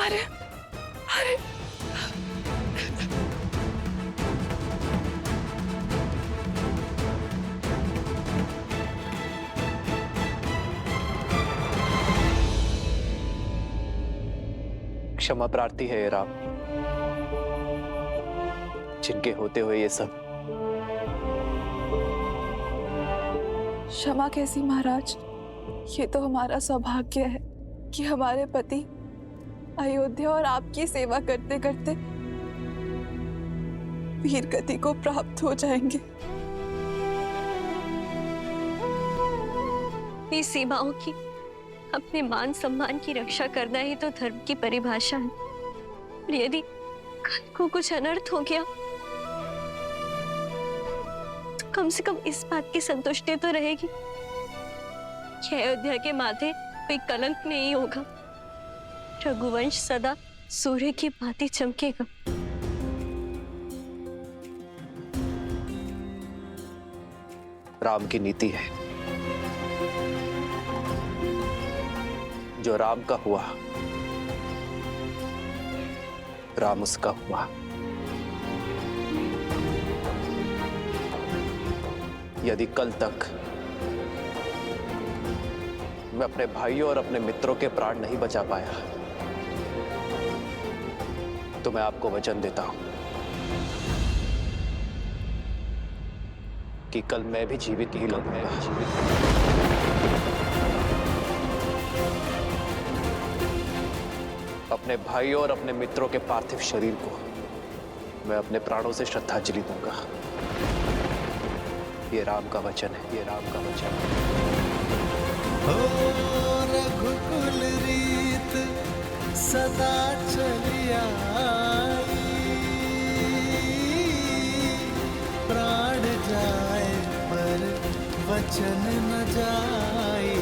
अरे अरे क्षमा प्रार्थी है ये राम, जिनके होते हुए ये सब। क्षमा कैसी महाराज, ये तो हमारा सौभाग्य है कि हमारे पति अयोध्या और आपकी सेवा करते करते वीर गति को प्राप्त हो जाएंगे। अपनी सीमाओं की, अपने मान सम्मान की रक्षा करना ही तो धर्म की परिभाषा है। और यदि कल को कुछ अनर्थ हो गया तो कम से कम इस बात की संतुष्टि तो रहेगी कि अयोध्या के माथे कोई कलंक नहीं होगा, रघुवंश सदा सूर्य की भांति चमकेगा। राम की नीति है, जो राम का हुआ राम उसका हुआ। यदि कल तक मैं अपने भाइयों और अपने मित्रों के प्राण नहीं बचा पाया तो मैं आपको वचन देता हूं कि कल मैं भी जीवित ही लौटूंगा। अपने भाइयों और अपने मित्रों के पार्थिव शरीर को मैं अपने प्राणों से श्रद्धांजलि दूंगा। ये राम का वचन है, ये राम का वचन है। रघुकुल रीत सदा चली आई, प्राण जाए पर वचन न जाए।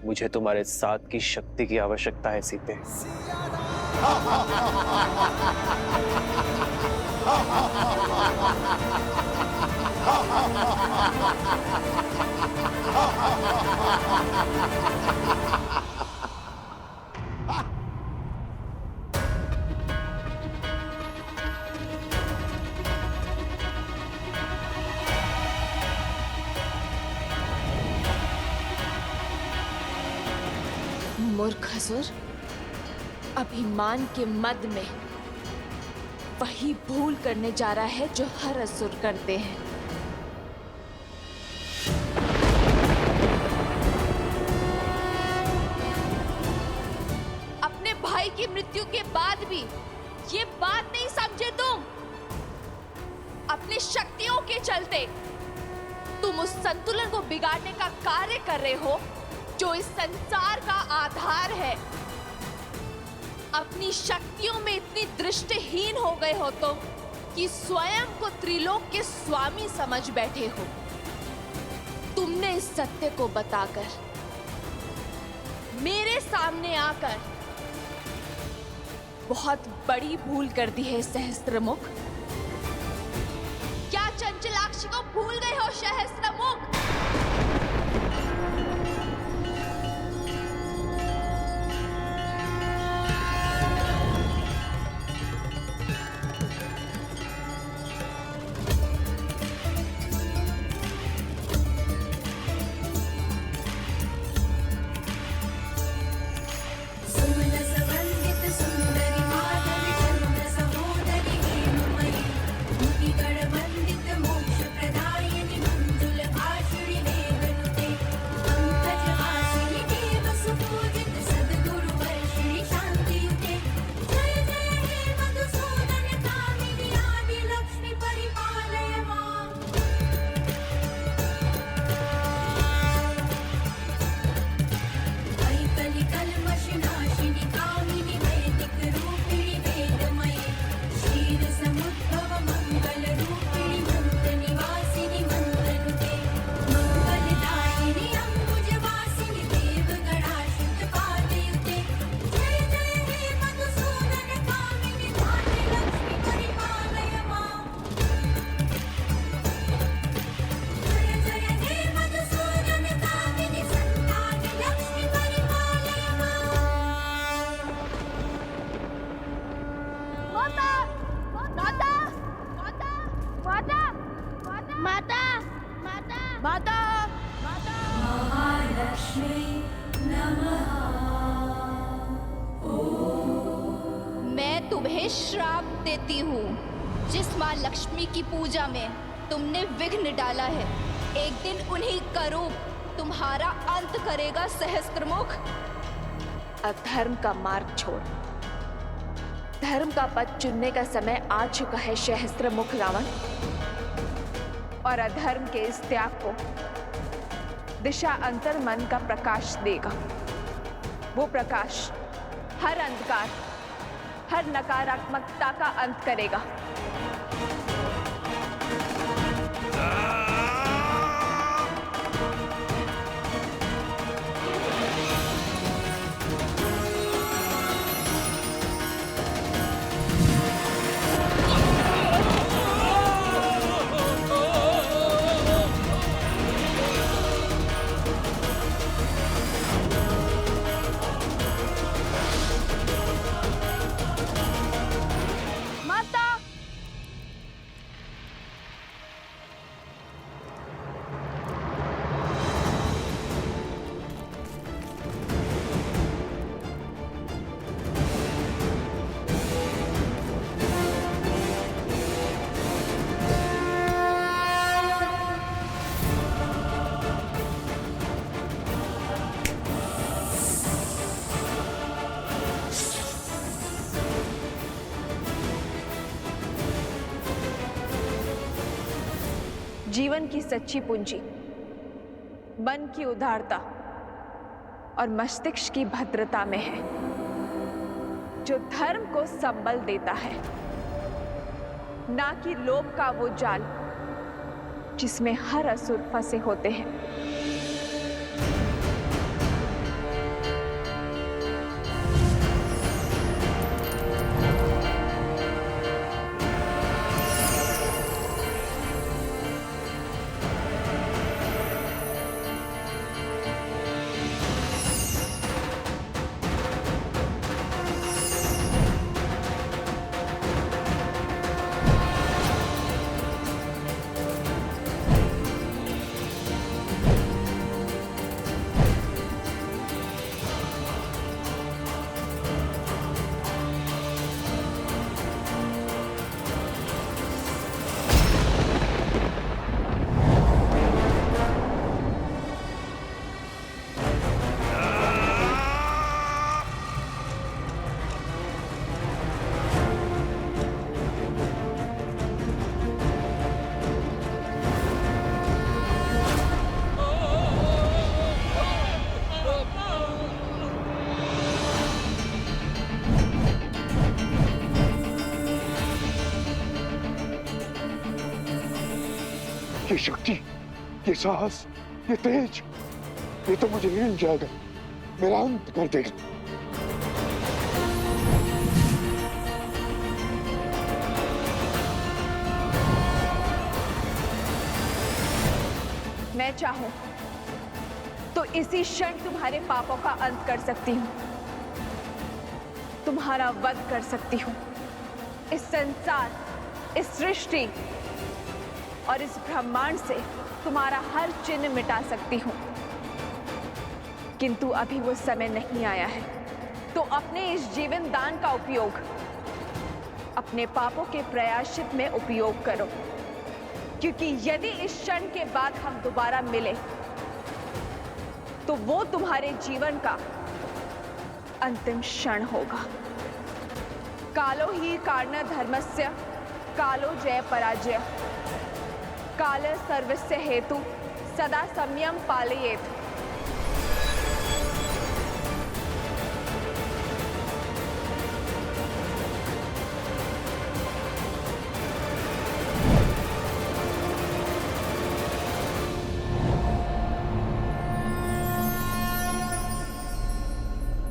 मुझे तुम्हारे साथ की शक्ति की आवश्यकता है सीते। मूर्ख असुर, अभिमान के मद में वही भूल करने जा रहा है जो हर असुर करते हैं। अपने भाई की मृत्यु के बाद भी ये बात नहीं समझे तुम। अपनी शक्तियों के चलते तुम उस संतुलन को बिगाड़ने का कार्य कर रहे हो जो इस संसार का आधार है। अपनी शक्तियों में इतनी दृष्टिहीन हो गए हो तुम कि स्वयं को त्रिलोक के स्वामी समझ बैठे हो। तुमने इस सत्य को बताकर मेरे सामने आकर बहुत बड़ी भूल कर दी है सहस्त्रमुख। क्या चंचलाक्षी को भूल गए हो सहस्त्रमुख? गणवंदित मोक्ष प्रदायिनी मंजुल आश माता माता माता मैं तुम्हें श्राप देती हूँ। जिस माँ लक्ष्मी की पूजा में तुमने विघ्न डाला है, एक दिन उन्हीं का रूप तुम्हारा अंत करेगा सहस्त्रमुख। अधर्म का मार्ग छोड़, धर्म का पथ चुनने का समय आ चुका है सहस्त्रमुख रावण। और अधर्म के इस त्याग को दिशा अंतर मन का प्रकाश देगा। वो प्रकाश हर अंधकार, हर नकारात्मकता का अंत करेगा। जीवन की सच्ची पूंजी मन की उदारता और मस्तिष्क की भद्रता में है, जो धर्म को संबल देता है, ना कि लोभ का वो जाल जिसमें हर असुर फंसे होते हैं। ये शक्ति, ये साहस, ये तेज, ये तो मुझे हिल जाएगा, मेरा अंत कर देगा। मैं चाहूं तो इसी क्षण तुम्हारे पापों का अंत कर सकती हूं, तुम्हारा वध कर सकती हूं। इस संसार, इस सृष्टि और इस ब्रह्मांड से तुम्हारा हर चिन्ह मिटा सकती हूं, किंतु अभी वो समय नहीं आया है। तो अपने इस जीवन दान का उपयोग अपने पापों के प्रायश्चित में उपयोग करो, क्योंकि यदि इस क्षण के बाद हम दोबारा मिले तो वो तुम्हारे जीवन का अंतिम क्षण होगा। कालो ही कारण धर्मस्य, कालो जय पराजय, काल सर्वस्य हेतु सदा संयम पालयेत्।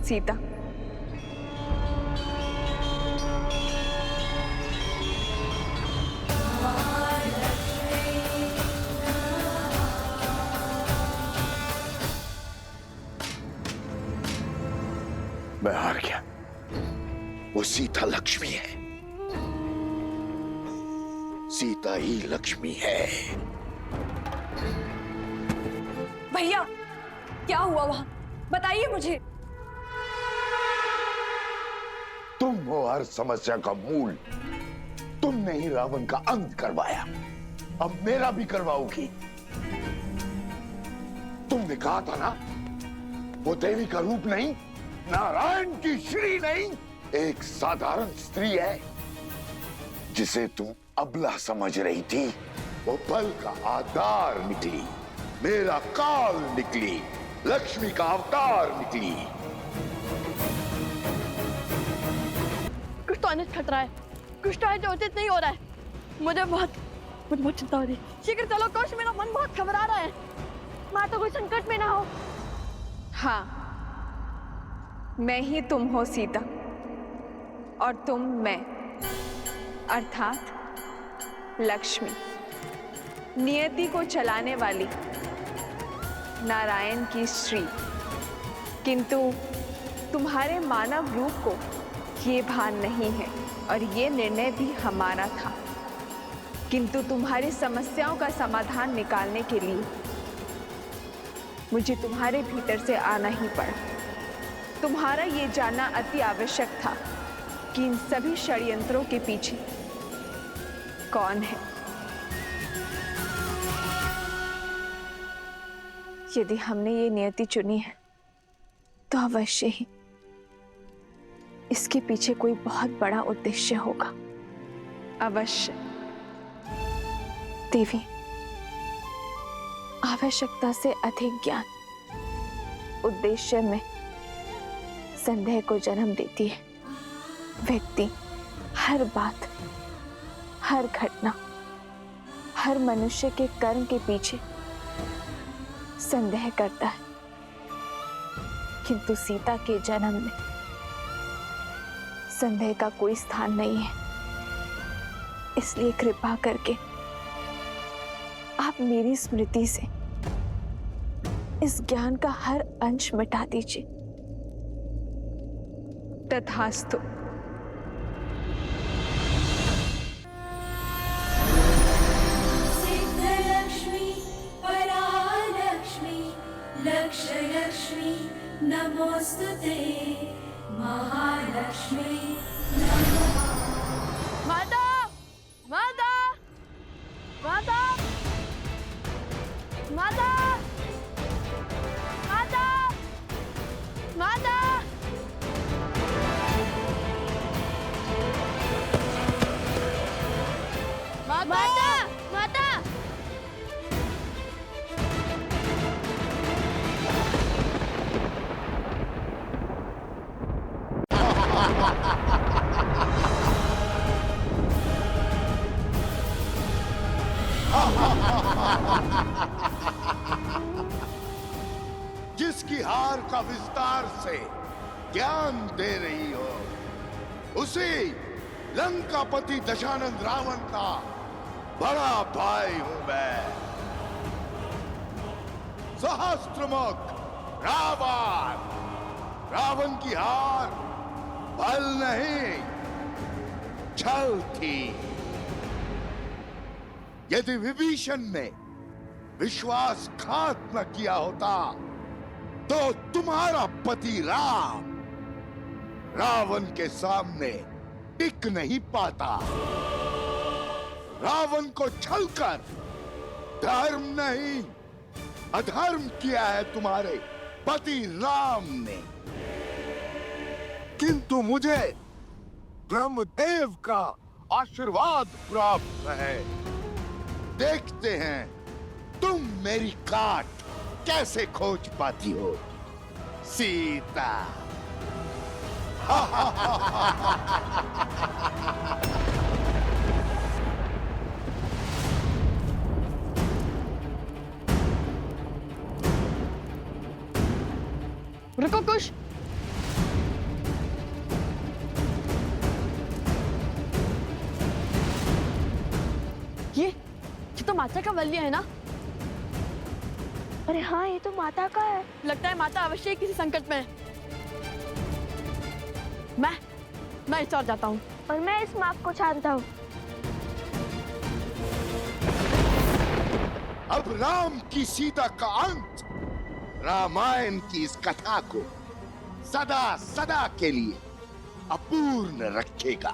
सीता, मैं हार गया। वो सीता लक्ष्मी है, सीता ही लक्ष्मी है। भैया, क्या हुआ वहां? बताइए मुझे। तुम हो हर समस्या का मूल। तुमने ही रावण का अंत करवाया, अब मेरा भी करवाओगी। तुमने कहा था ना, वो देवी का रूप नहीं, नारायण की श्री नहीं, एक साधारण स्त्री है। जिसे तुम अबला समझ रही थी, वो बल का आधार निकली, मेरा काल निकली, लक्ष्मी का अवतार निकली। कुछ तो अनित खतरा है, कुछ तो है जो उचित नहीं हो रहा है। मुझे बहुत चिंता हो रही है। शीघ्र चलो कुश, मेरा मन बहुत घबरा रहा है। माँ तो कोई संकट में ना हो। हाँ, मैं ही तुम हो सीता, और तुम मैं, अर्थात लक्ष्मी, नियति को चलाने वाली, नारायण की श्री। किंतु तुम्हारे मानव रूप को ये भान नहीं है, और ये निर्णय भी हमारा था। किंतु तुम्हारी समस्याओं का समाधान निकालने के लिए मुझे तुम्हारे भीतर से आना ही पड़ा। तुम्हारा ये जानना अति आवश्यक था कि इन सभी षड्यंत्रों के पीछे कौन है। यदि हमने ये नियति चुनी है, तो अवश्य ही इसके पीछे कोई बहुत बड़ा उद्देश्य होगा। अवश्य। देवी, आवश्यकता से अधिक ज्ञान उद्देश्य में संदेह को जन्म देती है। व्यक्ति हर बात, हर घटना, हर मनुष्य के कर्म के पीछे संदेह करता है, किंतु सीता के जन्म में संदेह का कोई स्थान नहीं है। इसलिए कृपा करके आप मेरी स्मृति से इस ज्ञान का हर अंश मिटा दीजिए। तथास्तु। सिद्धलक्ष्मी परालक्ष्मी लक्ष्मी नमोस्तुते महालक्ष्मी नमः। माता, माता, माता, माता, माता, माता। माता, माता। जिसकी हार का विस्तार से ज्ञान दे रही हो, उसी लंकापति दशानंद रावण का बड़ा भाई हूं मैं। सहस्त्रमुख रावण। रावण की हार बल नहीं, छल थी। यदि विभीषण ने विश्वासघात न किया होता, तो तुम्हारा पति राम रावण के सामने टिक नहीं पाता। रावण को छलकर धर्म नहीं, अधर्म किया है तुम्हारे पति राम ने। किंतु मुझे ब्रह्मदेव का आशीर्वाद प्राप्त है। देखते हैं तुम मेरी काट कैसे खोज पाती हो, सीता। रुको कुश। ये तो माता का वल्य है ना? अरे हाँ, ये तो माता का है। लगता है माता अवश्य ही किसी संकट में है। मैं इस ओर जाता हूँ। और मैं इस माप को छानता हूँ। अब राम की सीता का अंत रामायण की इस कथा को सदा सदा के लिए अपूर्ण रखेगा।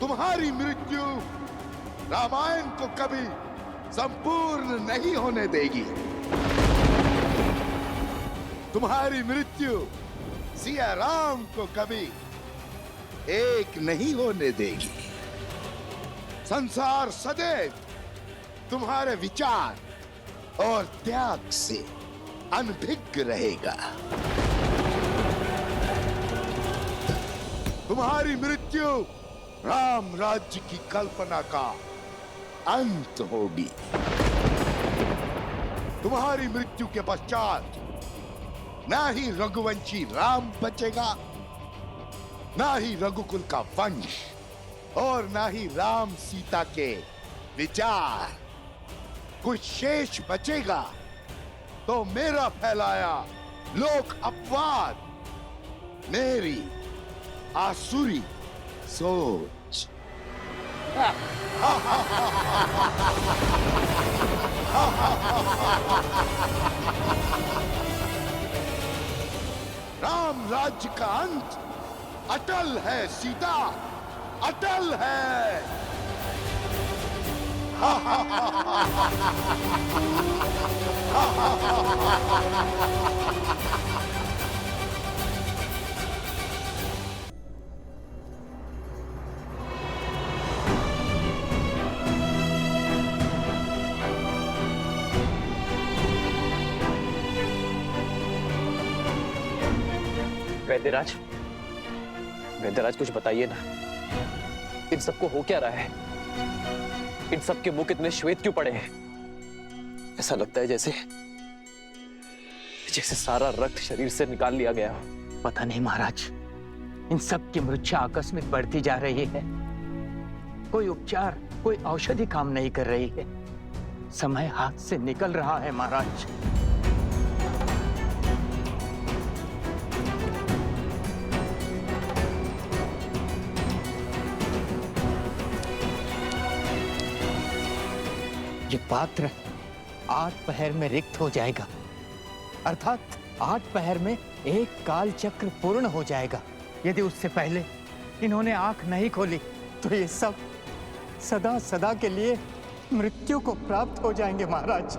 तुम्हारी मृत्यु रामायण को कभी संपूर्ण नहीं होने देगी। तुम्हारी मृत्यु सिया राम को कभी एक नहीं होने देगी। संसार सदैव तुम्हारे विचार और त्याग से अनभिज्ञ रहेगा। तुम्हारी मृत्यु राम राज्य की कल्पना का अंत होगी। तुम्हारी मृत्यु के पश्चात ना ही रघुवंशी राम बचेगा, ना ही रघुकुल का वंश, और ना ही राम सीता के विचार। कुछ शेष बचेगा तो मेरा फैलाया लोक अपवाद, मेरी आसुरी सोच। राम राज्य का अंत अटल है सीता, अटल है। वैद्यराज, वैद्यराज कुछ बताइए ना, इन सबको हो क्या रहा है? इन सब के मुख इतने श्वेत क्यों पड़े हैं? ऐसा लगता है जैसे जैसे सारा रक्त शरीर से निकाल लिया गया हो। पता नहीं महाराज, इन सब की मृत्यु आकस्मिक बढ़ती जा रही है। कोई उपचार, कोई औषधि काम नहीं कर रही है। समय हाथ से निकल रहा है महाराज। ये पात्र 8 पहर में रिक्त हो जाएगा, अर्थात 8 पहर में एक काल चक्र पूर्ण हो जाएगा। यदि उससे पहले इन्होंने आंख नहीं खोली तो ये सब सदा सदा के लिए मृत्यु को प्राप्त हो जाएंगे महाराज।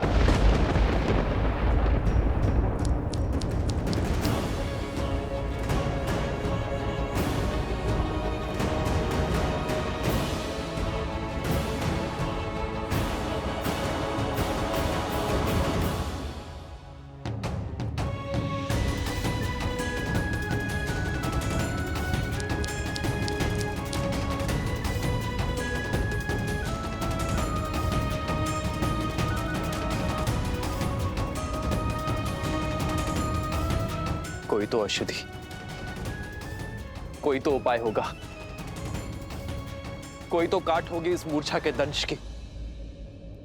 कोई तो औषधि, कोई तो उपाय होगा, कोई तो काट होगी इस मूर्छा के दंश की।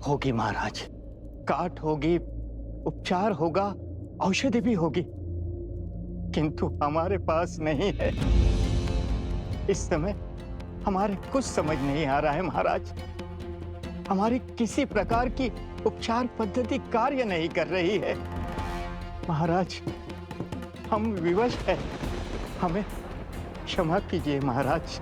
होगी महाराज, काट होगी, उपचार होगा, औषधि भी होगी, किंतु हमारे पास नहीं है। इस समय हमारे कुछ समझ नहीं आ रहा है महाराज। हमारी किसी प्रकार की उपचार पद्धति कार्य नहीं कर रही है महाराज। हम विवश हैं, हमें क्षमा कीजिए महाराज।